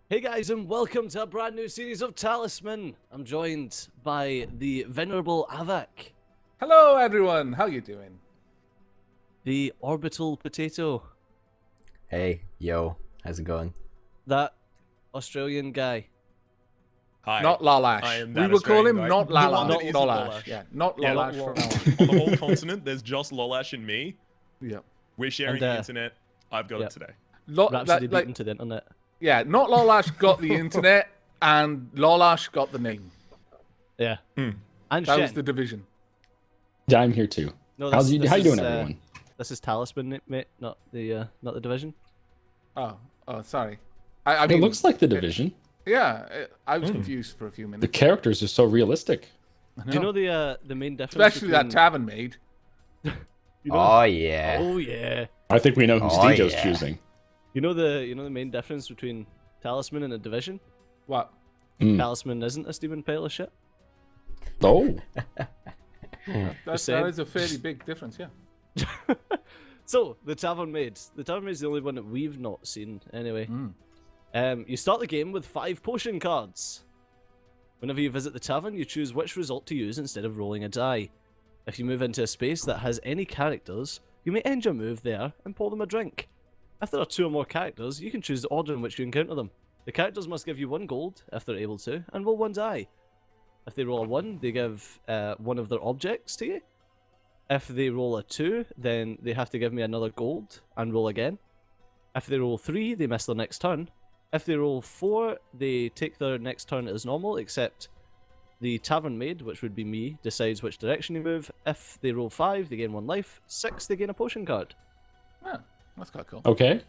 Hey guys, and welcome to a brand new series of Talisman. I'm joined by the venerable Avak, Hello, everyone. How you doing? the Orbital Potato, Hey, yo, how's it going? that Australian guy. Hi. Not Lalash. I am We that will call Australian him guy. not The one Lalash. that isn't Lolash. Yeah, not Yeah, Lalash not from now on. On the whole continent, there's just Lolash and me. Yeah. We're sharing And, the internet. I've got yeah. it today. Rhapsody beat him to the internet. Yeah, not Lolash got the internet, and Lolash got the name. Yeah. And That Shen. was the division. Yeah, I'm here too. No, How this you is, doing, everyone? This is Talisman, mate, not the division. Oh, sorry. I mean, It looks like the division. yeah. I was confused for a few The minutes. characters are so realistic. Do you know the main difference? Especially that between... tavern maid. You know... Oh yeah. Oh yeah. I think we know who Oh, Stejo's yeah. choosing. You know the main difference between Talisman and a division? What? Talisman isn't a steaming pile of shit. Oh, That saying. is a fairly big difference, yeah. So, the Tavern Maid. The Tavern Maid is the only one that we've not seen, anyway. You start the game with 5 potion cards. Whenever you visit the tavern, you choose which result to use instead of rolling a die. If you move into a space that has any characters, you may end your move there and pour them a drink. If there are 2 or more characters, you can choose the order in which you encounter them. The characters must give you 1 gold, if they're able to, and roll 1 die. If they roll a 1, they give 1 of their objects to you. If they roll a 2, then they have to give me another gold and roll again. If they roll 3, they miss their next turn. If they roll 4, they take their next turn as normal, except the Tavern Maid, which would be me, decides which direction you move. If they roll 5, they gain 1 life. 6, they gain a potion card. Ah, that's quite cool. okay.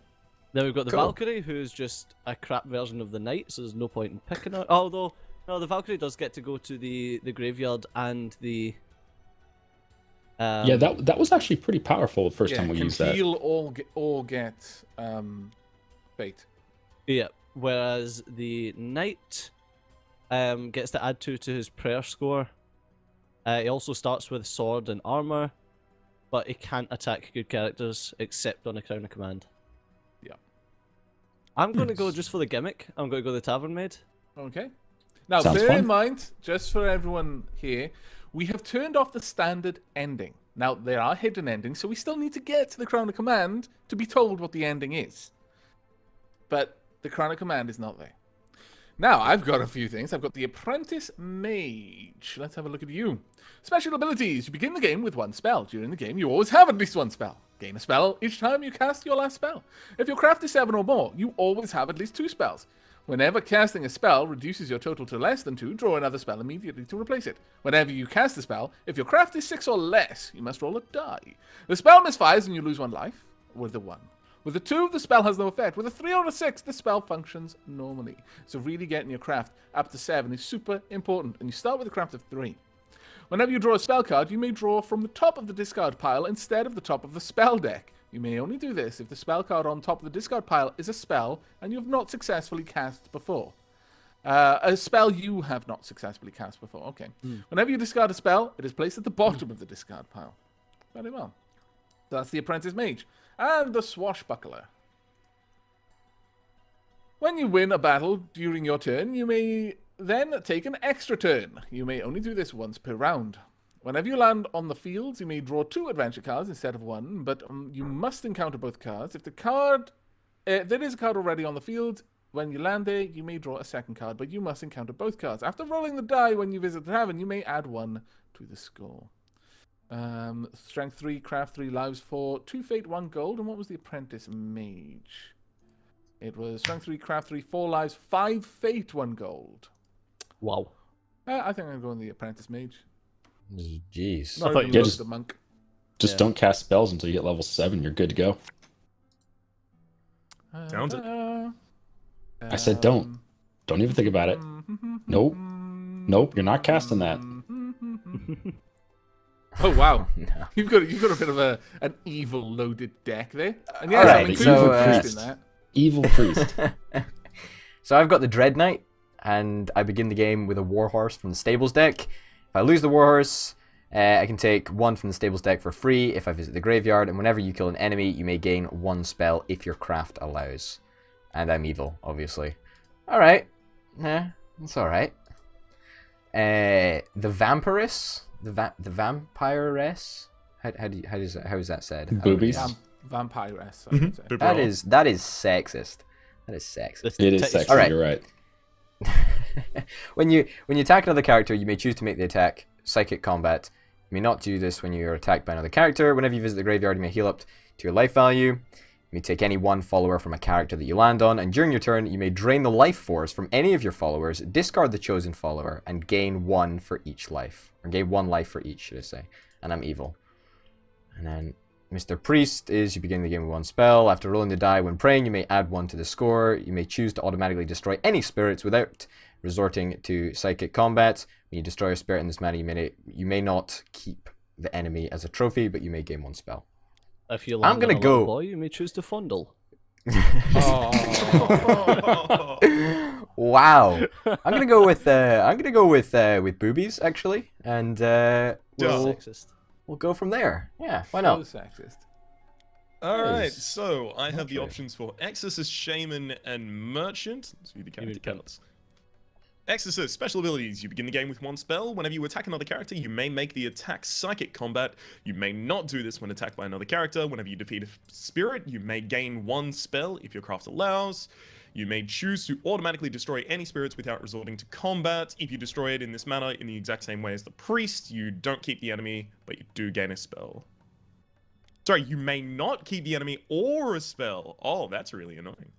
Then we've got the Cool. Valkyrie, who's just a crap version of the Knight, so there's no point in picking her. Although, no, the Valkyrie does get to go to the graveyard and the... Yeah, that was actually pretty powerful the first time we can used that. heal or get bait. Yeah, whereas the Knight gets to add 2 to his prayer score. He also starts with sword and armor, but he can't attack good characters except on a Crown of Command. Yeah. I'm going to go just for the gimmick. I'm going to go the Tavern Maid. Okay. Now, Sounds bear fun. in mind, just for everyone here, we have turned off the standard ending. Now, there are hidden endings, so we still need to get to the Crown of Command to be told what the ending is. But the Crown of Command is not there. Now, I've got a few things. I've got the Apprentice Mage. Let's have a look at you. Special abilities. You begin the game with 1 spell. During the game, you always have at least 1 spell. Gain a spell each time you cast your last spell. If your craft is 7 or more, you always have at least 2 spells. Whenever casting a spell reduces your total to less than 2, draw another spell immediately to replace it. Whenever you cast a spell, if your craft is 6 or less, you must roll a die. The spell misfires and you lose 1 life, with a 1. With a 2, the spell has no effect. With a 3 or a 6, the spell functions normally. So really getting your craft up to 7 is super important, and you start with a craft of 3. Whenever you draw a spell card, you may draw from the top of the discard pile instead of the top of the spell deck. You may only do this if the spell card on top of the discard pile is a spell and you have not successfully cast before. A spell you have not successfully cast before. Okay. Whenever you discard a spell, it is placed at the bottom of the discard pile. Very well. That's the Apprentice Mage. And the Swashbuckler. When you win a battle during your turn, you may then take an extra turn. You may only do this once per round. Whenever you land on the fields, you may draw 2 adventure cards instead of 1, but you must encounter both cards. If there is a card already on the field, when you land there, you may draw a second card, but you must encounter both cards. After rolling the die when you visit the tavern, you may add 1 to the score. Strength 3, Craft 3, Lives 4, 2 Fate, 1 Gold, and what was the Apprentice Mage? It was Strength 3, Craft 3, 4 Lives, 5 Fate, 1 Gold. Wow. I think I'm going the Apprentice Mage. Jeez. Not thought even you look just- at the monk. Just Yeah. don't cast spells until you get level 7. You're good to go. Sounds it. I said don't. Don't even think about it. Nope. Nope, you're not casting that. Oh wow, No. you've got a bit of an evil loaded deck there, and yes, Alright, I'm including so, the priest in that. Evil priest. So I've got the Dread Knight, and I begin the game with a Warhorse from the Stables deck. If I lose the Warhorse, I can take 1 from the Stables deck for free if I visit the graveyard, and whenever you kill an enemy, you may gain 1 spell if your craft allows. And I'm evil, obviously. All right. Yeah, that's all right. The vampiress, the vampiress. How is that said? I don't really Boobies. know. Vampiress. I would say. That is sexist. That is sexist. It is Titty sexy. Alright. You're right. when you attack another character, you may choose to make the attack psychic combat. You may not do this when you are attacked by another character. Whenever you visit the graveyard, you may heal up to your life value. You may take any one follower from a character that you land on, and during your turn, you may drain the life force from any of your followers, discard the chosen follower, and gain one for each life. Or gain one life for each, should I say. And I'm evil. And then Mr. Priest is you begin the game with one spell. After rolling the die when praying, you may add one to the score. You may choose to automatically destroy any spirits without resorting to psychic combat. When you destroy a spirit in this manner, you may not keep the enemy as a trophy, but you may gain one spell. If you I'm land gonna on a go- little boy, you may choose to fondle. Wow. I'm gonna go with boobies actually, and Sexist. we'll go from there. Yeah, why So not? sexist. All right, Nice. so I have the Okay. options for Exorcist, Shaman, and Merchant. Let's view the character mean pimp. cards. Exorcist, special abilities. You begin the game with one spell. Whenever you attack another character, you may make the attack psychic combat. You may not do this when attacked by another character. Whenever you defeat a spirit, you may gain one spell if your craft allows. You may choose to automatically destroy any spirits without resorting to combat. If you destroy it in this manner, in the exact same way as the priest, you don't keep the enemy, but you do gain a spell. Sorry, you may not keep the enemy or a spell. Oh, that's really annoying.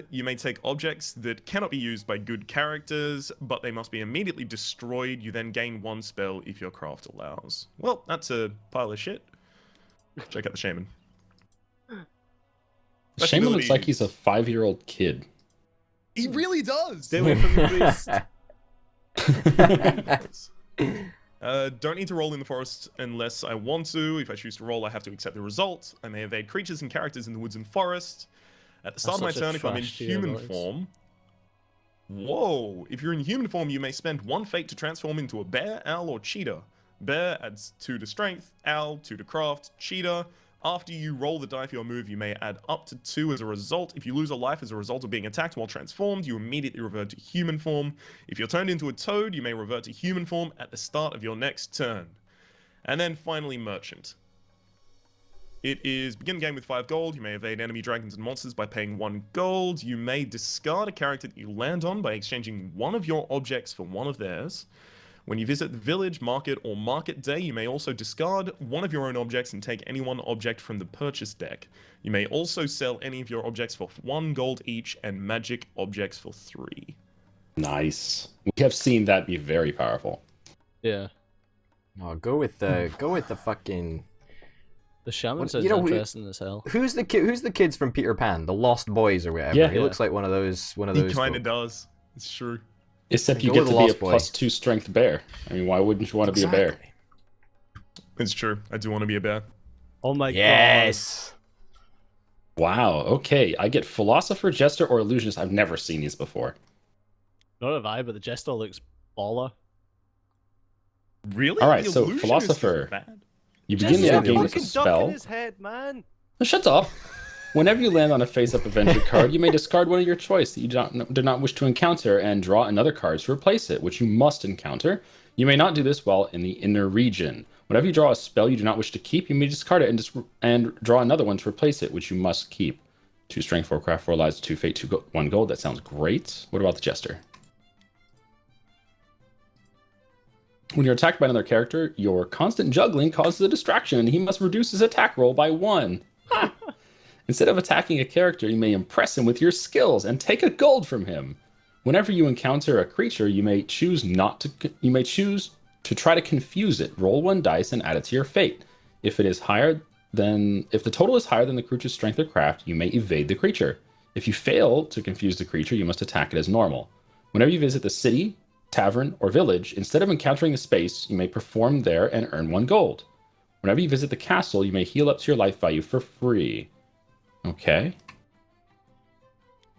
You may take objects that cannot be used by good characters, but they must be immediately destroyed. You then gain one spell if your craft allows. Well, that's a pile of shit. Check out the Shaman. Shaman looks like he's a 5-year-old kid. He really does! Stay away from the priest. Don't need to roll in the forest unless I want to. If I choose to roll, I have to accept the result. I may evade creatures and characters in the woods and forest. At the start of my such a turn, if I'm in trash tier, human boys. form... Whoa! If you're in human form, you may spend one fate to transform into a bear, owl, or cheetah. Bear adds 2 to strength, owl 2 to craft, cheetah. After you roll the die for your move, you may add up to 2 as a result. If you lose a life as a result of being attacked while transformed, you immediately revert to human form. If you're turned into a toad, you may revert to human form at the start of your next turn. And then finally, Merchant. It is begin game with 5 gold. You may evade enemy dragons and monsters by paying 1 gold. You may discard a character that you land on by exchanging one of your objects for one of theirs. When you visit the village, market, or market day, you may also discard one of your own objects and take any one object from the purchase deck. You may also sell any of your objects for 1 gold each and magic objects for 3. Nice. We have seen that be very powerful. Yeah. No, go with the fucking. The shaman Well, sounds you know, interesting as hell. Who's the kids from Peter Pan, the Lost Boys or whatever? Yeah. He looks like one of those. He kind of folk. does. It's true. Except you Go get with to the be a Lost Boy. +2 strength bear. I mean, why wouldn't you want to be a bear? Exactly. It's true. I do want to be a bear. Oh my Yes. Wow, okay. I get Philosopher, Jester, or Illusionist. I've never seen these before. god. Not have I, but the jester looks baller. Really? All right, The so illusionist is Philosopher. bad? You begin Yeah, the game with a fucking duck in spell. his head, man. Shut up. Whenever you land on a face-up Avenger card, you may discard one of your choice that you do not wish to encounter and draw another card to replace it, which you must encounter. You may not do this while in the inner region. Whenever you draw a spell you do not wish to keep, you may discard it and draw another one to replace it, which you must keep. 2 strength, 4 craft, 4 lives, 2 fate, 1 gold. That sounds great. What about the Jester? When you're attacked by another character, your constant juggling causes a distraction, and he must reduce his attack roll by 1. Ha! Instead of attacking a character, you may impress him with your skills and take a gold from him. Whenever you encounter a creature, you may choose to try to confuse it. Roll 1 dice and add it to your fate. If the total is higher than the creature's strength or craft, you may evade the creature. If you fail to confuse the creature, you must attack it as normal. Whenever you visit the city, tavern, or village, instead of encountering the space, you may perform there and earn 1 gold. Whenever you visit the castle, you may heal up to your life value for free. Okay.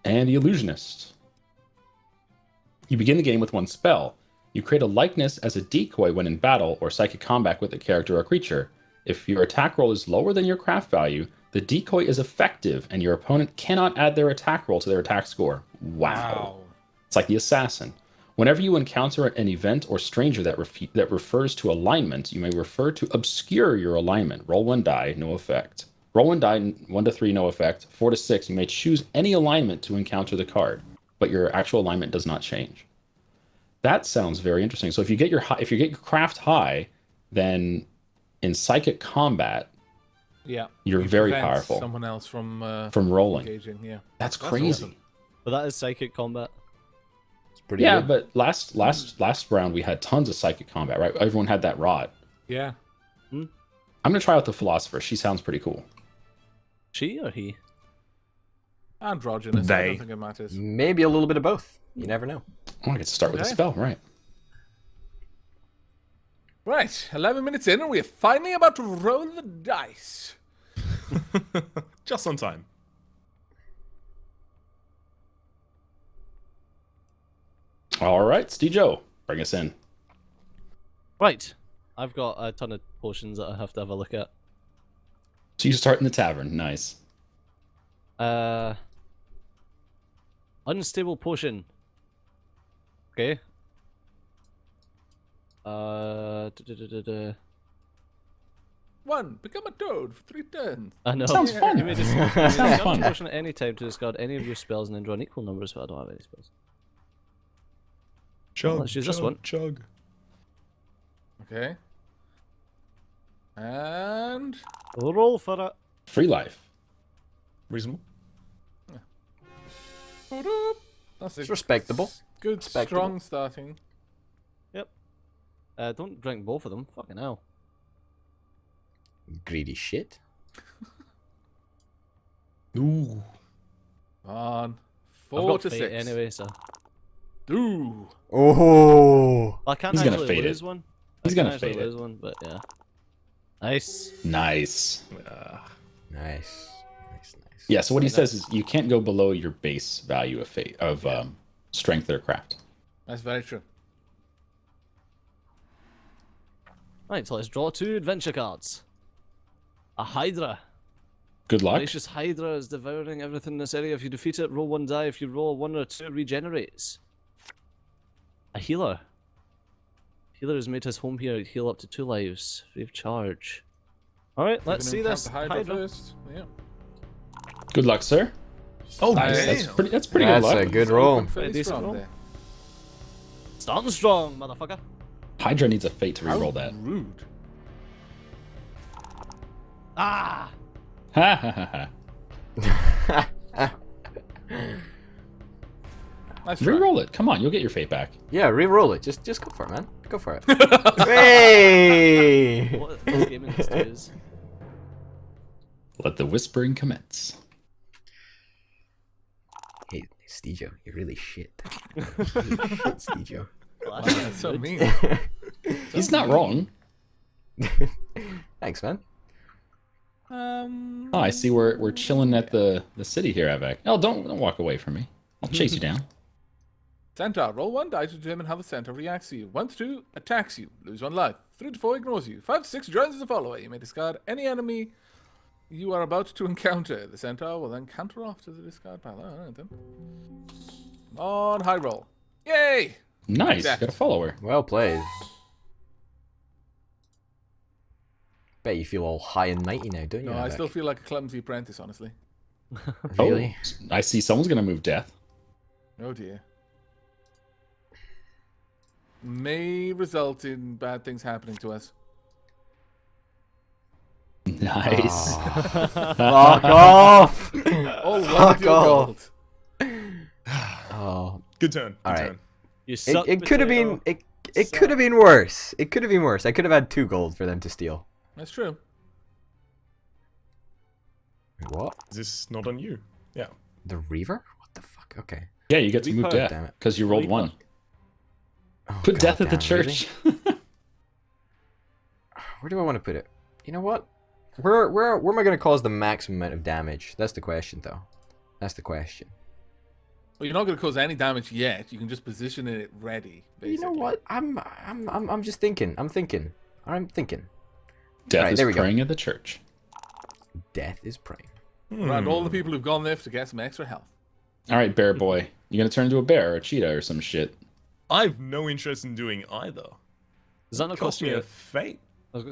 And the Illusionist. You begin the game with 1 spell. You create a likeness as a decoy when in battle or psychic combat with a character or creature. If your attack roll is lower than your craft value, The decoy is effective, and your opponent cannot add their attack roll to their attack score. Wow. It's like the assassin. Whenever you encounter an event or stranger that refers to alignment, you may refer to obscure your alignment. Roll 1 die, no effect. Roll 1 die, 1 to 3, no effect. 4 to 6, you may choose any alignment to encounter the card, but your actual alignment does not change. That sounds very interesting. So if you get your craft high, then in psychic combat, you're very powerful. Someone else from rolling. Engaging, yeah. That's crazy. Awesome. But that is psychic combat. It's pretty Yeah, good. but last round we had tons of psychic combat, right? Everyone had that rod. Yeah. I'm gonna try out the philosopher. She sounds pretty cool. She or he? Androgynous. I don't think it matters. Maybe a little bit of both. You never know. Oh, I get to start with a Okay. spell, right? Right, 11 minutes in, and we're finally about to roll the dice. Just on time. All right, Stejo, bring us in. Right. I've got a ton of potions that I have to have a look at. So you start in the tavern. Nice. Unstable potion. Okay. One, become a toad for 3 turns. I know. Sounds fun. You may just Sounds discard fun. a potion at any time to discard any of your spells and then draw an equal number, so I don't have any spells. Chug, let's use this chug, one. Chug. Okay. And Roll for it. Free life. Reasonable. that's It's respectable. good, Respectable. strong starting. Yep. Don't drink both of them. Fucking hell. Greedy shit. Ooh. On I've 4 got to fate 6. anyway, so Ooh. Oh. I can't He's gonna actually fade it. lose one. He's I gonna can't actually fade it. lose one, but yeah. Nice. Nice. Nice. Yeah. So what he says is you can't go below your base value of strength or craft. That's very true. Right, so let's draw 2 adventure cards. A Hydra. Good luck. Voracious Hydra is devouring everything in this area. If you defeat it, roll 1 die. If you roll 1 or 2, it regenerates. A Healer. Healer has made his home here. Heal up to 2 lives, free of charge. Alright, let's see We're gonna this. encounter Hydra. first. Yeah. Good luck, sir. Oh, Nice. damn. That's pretty That's good a luck. good roll. Open fairly Decent strong roll. there. Starting strong, motherfucker. Hydra needs a fate to How reroll that. rude. Ah! Ha ha ha ha. Nice try. Reroll it. Come on, you'll get your fate back. Yeah, re-roll it. Just go for it, man. Go for it. Hey! What gaming this is? Let the whispering commence. Hey, Stejo, you're really shit. You're really shit, Stejo. Well, That's so mean. He's not wrong. Thanks, man. Oh, I see we're chilling at the city here, Avak. Oh, don't walk away from me. I'll chase you down. Centaur, roll 1 die to determine how the centaur reacts to you. 1 to 2 attacks you, lose 1 life. 3 to 4 ignores you. 5 to 6 joins as a follower. You may discard any enemy you are about to encounter. The centaur will then counter off to the discard pile. Alright then. On high roll. Yay! Nice. Exactly. Got a follower. Well played. Bet you feel all high and mighty now, don't you? No, I Avak? still feel like a clumsy apprentice, honestly. Really? Oh, I see someone's gonna move death. Oh dear. May result in bad things happening to us. Nice. Fuck off! Oh, Fuck your off. gold. Oh, Good turn. Good All right. turn. You suck, it could have potato. been it could have been worse. It could have been worse. I could have had 2 gold for them to steal. That's true. Wait, what? Is this not on you? Yeah. The Reaver? What the fuck? Okay. Yeah, you get to move Reaper. death Damn it. because you rolled Reaper. 1. Oh, Put death at the goddamn, really? church. Where do I want to put it? You know what? Where am I going to cause the maximum amount of damage? That's the question, though. That's the question. Well, you're not going to cause any damage yet. You can just position it ready. Basically. You know what? I'm just thinking. I'm thinking. Death Right, is there we go. praying at the church. Death is prime. Around all the people who've gone there to get some extra health. All right, bear boy. You gonna turn into a bear or a cheetah or some shit? I've no interest in doing either. Does that not Cost me a fate.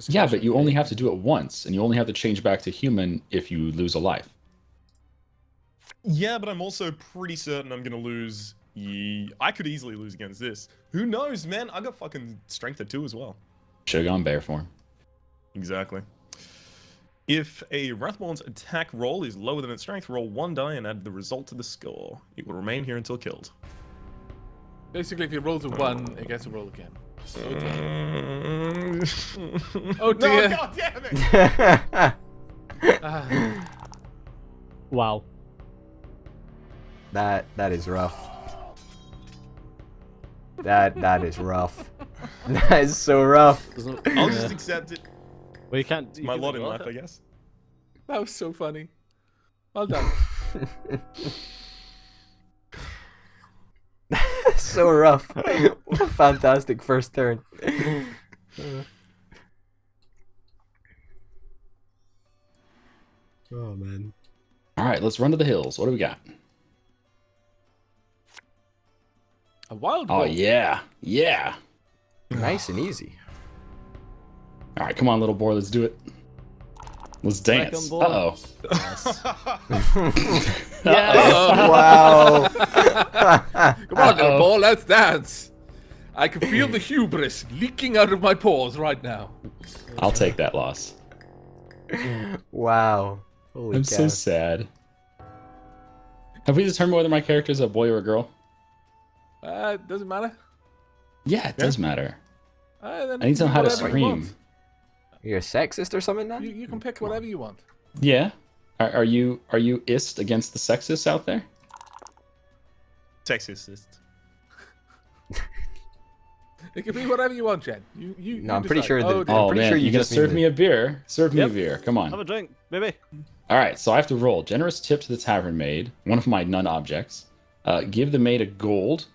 Yeah, but you only have to do it once, and you only have to change back to human if you lose a life. Yeah, but I'm also pretty certain I'm gonna lose. I could easily lose against this. Who knows, man? I got fucking strength at 2 as well. Should have gone bear form. Exactly. If a Wrathborn's attack roll is lower than its strength, roll 1 die and add the result to the score. It will remain here until killed. Basically, if you roll to 1, it gets a roll again. Oh dear. No, god damn it! Wow. That is rough. That is rough. That is so rough. I'll just accept it. Well, you can't. It's my lot in life, I guess. That was so funny. Well done. So rough. What a fantastic first turn. Oh man. All right, let's run to the hills. What do we got? A wild Oh roll. yeah, yeah. Nice and easy. All right, come on, little boy, let's do it. Let's dance. Second ball. Uh-oh. Wow. Come on, little boy, let's dance. I can feel the hubris leaking out of my pores right now. I'll take that loss. Wow. Holy I'm cow. so sad. Have we determined whether my character is a boy or a girl? Doesn't matter. Yeah, it does matter. Then I need to know how to whatever you want. scream. You're a sexist or something now? You can pick whatever you want. Yeah. Are you ist against the sexists out there? Sexist. It can be whatever you want, Jen. You No, I'm pretty decide. sure that- Oh, dear. I'm Oh pretty man, sure you you gonna just serve mean me a beer? Serve me a Yep. beer. Come on. Have a drink, baby. All right, so I have to roll generous tip to the tavern maid, one of my none objects. Give the maid a gold.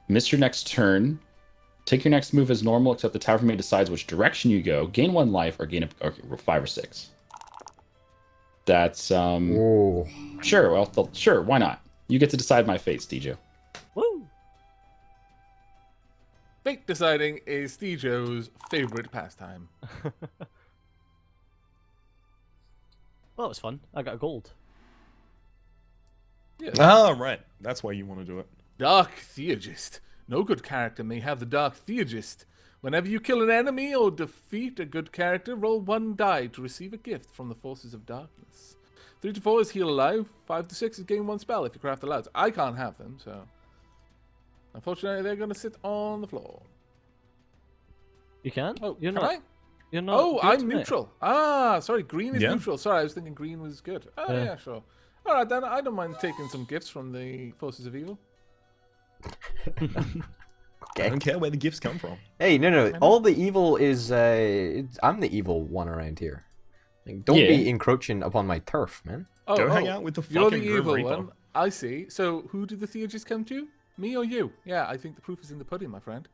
Miss your next turn. Take your next move as normal, except the tavern maid decides which direction you go. Gain 1 life or gain a 5 or 6. That's Oh. sure. Well, sure. Why not? You get to decide my fate, Stejo. Woo! Fate deciding is Stejo's favorite pastime. Well, that was fun. I got a gold. Yes. Ah, right. That's why you want to do it. Dark Theurgist. No good character may have the Dark Theurgist. Whenever you kill an enemy or defeat a good character, roll 1 die to receive a gift from the forces of darkness. 3 to 4 is heal alive. 5 to 6 is gain 1 spell if you craft aloud. I can't have them, so unfortunately they're going to sit on the floor. You can? Oh, you're can not. I? You're not. Oh, good, I'm mate. neutral. Ah, sorry, green is Yeah. neutral. Sorry, I was thinking green was good. Oh, Yeah. yeah, sure. All right, then I don't mind taking some gifts from the forces of evil. I don't care where the gifts come from. Hey, no. All the evil is I'm the evil one around here. Like, don't Yeah. be encroaching upon my turf, man. Oh, Go hang out with the You're fucking the Grim evil Reaper. one. I see. So who did the Theurgist come to? Me or you? Yeah, I think the proof is in the pudding, my friend.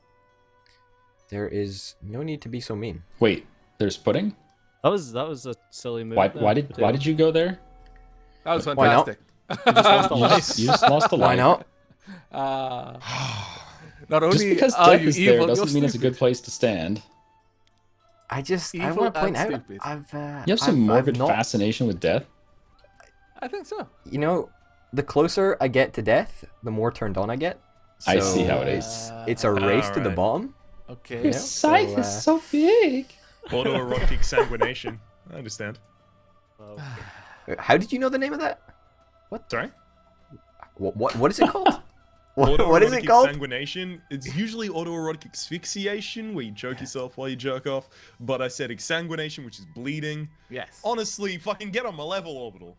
There is no need to be so mean. Wait, there's pudding. That was a silly move. Why there, why did you go there? That was Why not? fantastic. You just lost a You life. you just lost a life. Why not? Not only Just because are death you is evil, there doesn't you're mean it's a good stupid. place to stand. I Evil want to point and out stupid. You have some morbid not, fascination with death. I think so. You know, the closer I get to death, the more turned on I get. I see how it It's a race to the Alright. bottom. Okay. Your scythe is so big. Autoerotic sanguination. I understand. How did you know the name of that? Sorry? What is it called? what is it Autoerotic called? Exsanguination. It's usually autoerotic asphyxiation, where you choke yourself while you jerk off. But I said exsanguination, which is bleeding. Yes. Honestly, fucking get on my level, Orbital.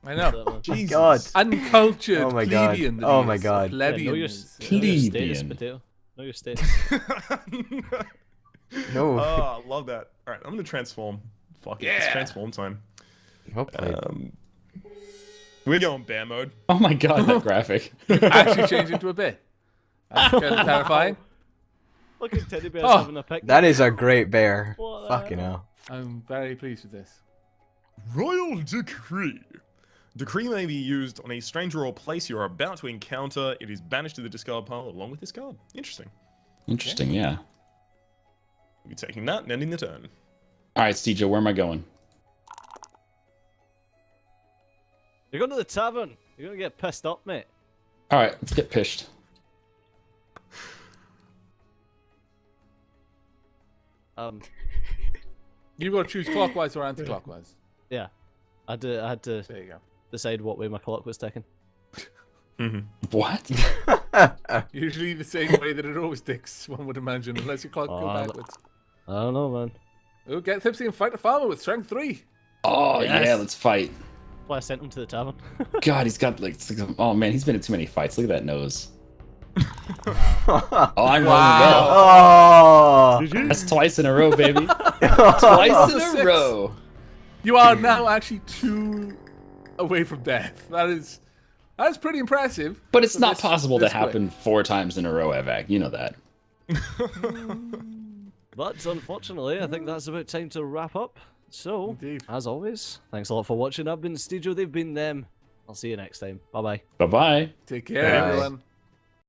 I know. Jesus. God. Uncultured Oh my God. plebeian. that Oh he my is. God. Plebeian. know your, is, know your status, Plebeian. potato. Know your status. No. Oh, I love that. All right, I'm gonna transform. Fuck it, it's Yeah. transform time. Well played. We're going bear mode. Oh my god, that graphic. Actually change into a bear. That's kind of terrifying. Look at teddy bears Oh, having a picnic. That is a great bear. What the Fucking hell? hell. I'm very pleased with this. Royal Decree. Decree may be used on a stranger or place you are about to encounter. It is banished to the discard pile along with this card. Interesting. Interesting, yeah. We'll be taking that and ending the turn. All right, Stejo, where am I going? You're going to the tavern. You're going to get pissed up, mate. All right, let's get pished. You got to choose clockwise or anti-clockwise. Yeah. I had to There you go. decide what way my clock was ticking. What? Usually the same way that it always ticks, one would imagine, unless your clock go backwards. I don't know, man. Oh, get tipsy and fight a farmer with strength 3. Oh, Yes. yeah, let's fight. That's why I sent him to the tavern. God, he's got like, oh man, he's been in too many fights. Look at that nose. Oh, I'm Oh! rolling go. That's twice in a row, baby. Twice in a row. You are now actually 2 away from death. That's pretty impressive. But it's for not this- possible to this quick. happen 4 times in a row, Evac. You know that. But unfortunately, I think that's about time to wrap up. So, Indeed. as always, thanks a lot for watching. I've been Stejo, they've been them. I'll see you next time. Bye-bye. Bye-bye. Take care, Bye. everyone.